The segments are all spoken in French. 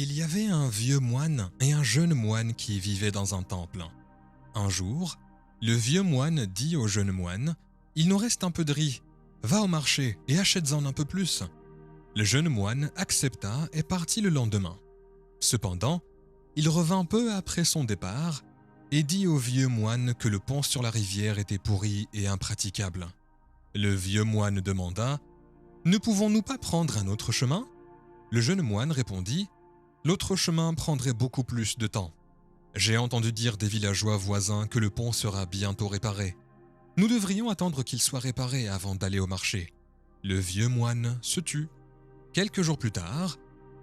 Il y avait un vieux moine et un jeune moine qui vivaient dans un temple. Un jour, le vieux moine dit au jeune moine « Il nous reste un peu de riz, va au marché et achète-en un peu plus ». Le jeune moine accepta et partit le lendemain. Cependant, il revint peu après son départ et dit au vieux moine que le pont sur la rivière était pourri et impraticable. Le vieux moine demanda « Ne pouvons-nous pas prendre un autre chemin ?» Le jeune moine répondit « L'autre chemin prendrait beaucoup plus de temps. J'ai entendu dire des villageois voisins que le pont sera bientôt réparé. Nous devrions attendre qu'il soit réparé avant d'aller au marché. » Le vieux moine se tut. Quelques jours plus tard,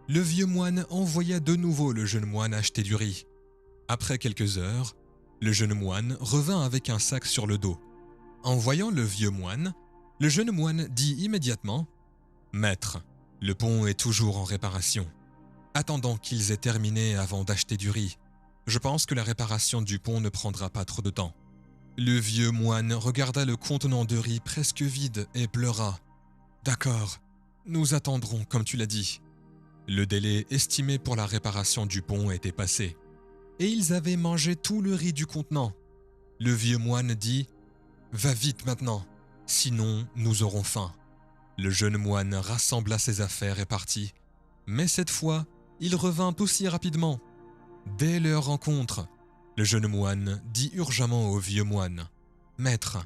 le vieux moine envoya de nouveau le jeune moine acheter du riz. Après quelques heures, le jeune moine revint avec un sac sur le dos. En voyant le vieux moine, le jeune moine dit immédiatement « Maître, le pont est toujours en réparation. Attendons qu'ils aient terminé avant d'acheter du riz. Je pense que la réparation du pont ne prendra pas trop de temps. » Le vieux moine regarda le contenant de riz presque vide et pleura. « D'accord, nous attendrons comme tu l'as dit. » Le délai estimé pour la réparation du pont était passé, et ils avaient mangé tout le riz du contenant. Le vieux moine dit « Va vite maintenant, sinon nous aurons faim. » Le jeune moine rassembla ses affaires et partit, mais cette fois, il revint aussi rapidement. Dès leur rencontre, le jeune moine dit urgemment au vieux moine « Maître,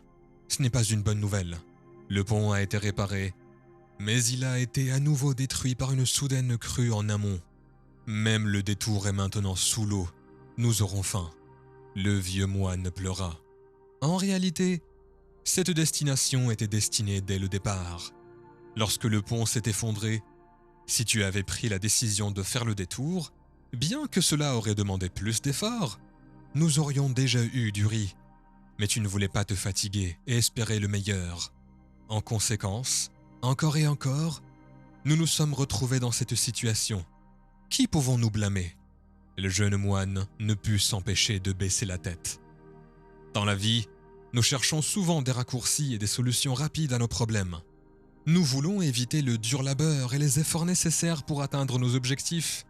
ce n'est pas une bonne nouvelle. Le pont a été réparé, mais il a été à nouveau détruit par une soudaine crue en amont. Même le détour est maintenant sous l'eau. Nous aurons faim. » Le vieux moine pleura. En réalité, cette destination était destinée dès le départ. Lorsque le pont s'est effondré, si tu avais pris la décision de faire le détour, bien que cela aurait demandé plus d'efforts, nous aurions déjà eu du riz. Mais tu ne voulais pas te fatiguer et espérer le meilleur. En conséquence, encore et encore, nous nous sommes retrouvés dans cette situation. Qui pouvons-nous blâmer ? Le jeune moine ne put s'empêcher de baisser la tête. Dans la vie, nous cherchons souvent des raccourcis et des solutions rapides à nos problèmes. Nous voulons éviter le dur labeur et les efforts nécessaires pour atteindre nos objectifs.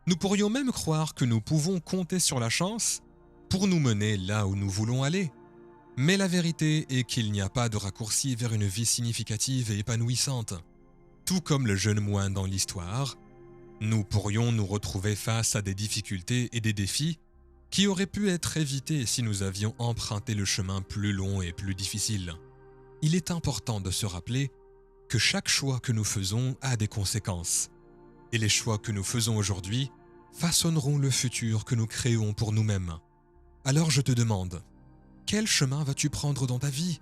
Nous pourrions même croire que nous pouvons compter sur la chance pour nous mener là où nous voulons aller. Mais la vérité est qu'il n'y a pas de raccourci vers une vie significative et épanouissante. Tout comme le jeune moine dans l'histoire, nous pourrions nous retrouver face à des difficultés et des défis qui auraient pu être évités si nous avions emprunté le chemin plus long et plus difficile. Il est important de se rappeler que chaque choix que nous faisons a des conséquences. Et les choix que nous faisons aujourd'hui façonneront le futur que nous créons pour nous-mêmes. Alors je te demande, quel chemin vas-tu prendre dans ta vie ?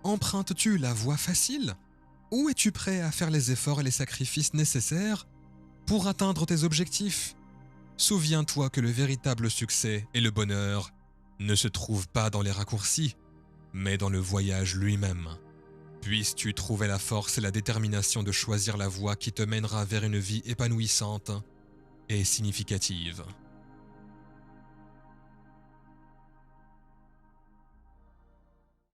Empruntes-tu la voie facile ? Ou es-tu prêt à faire les efforts et les sacrifices nécessaires pour atteindre tes objectifs ? Souviens-toi que le véritable succès et le bonheur ne se trouvent pas dans les raccourcis, mais dans le voyage lui-même. Puisses-tu trouver la force et la détermination de choisir la voie qui te mènera vers une vie épanouissante et significative.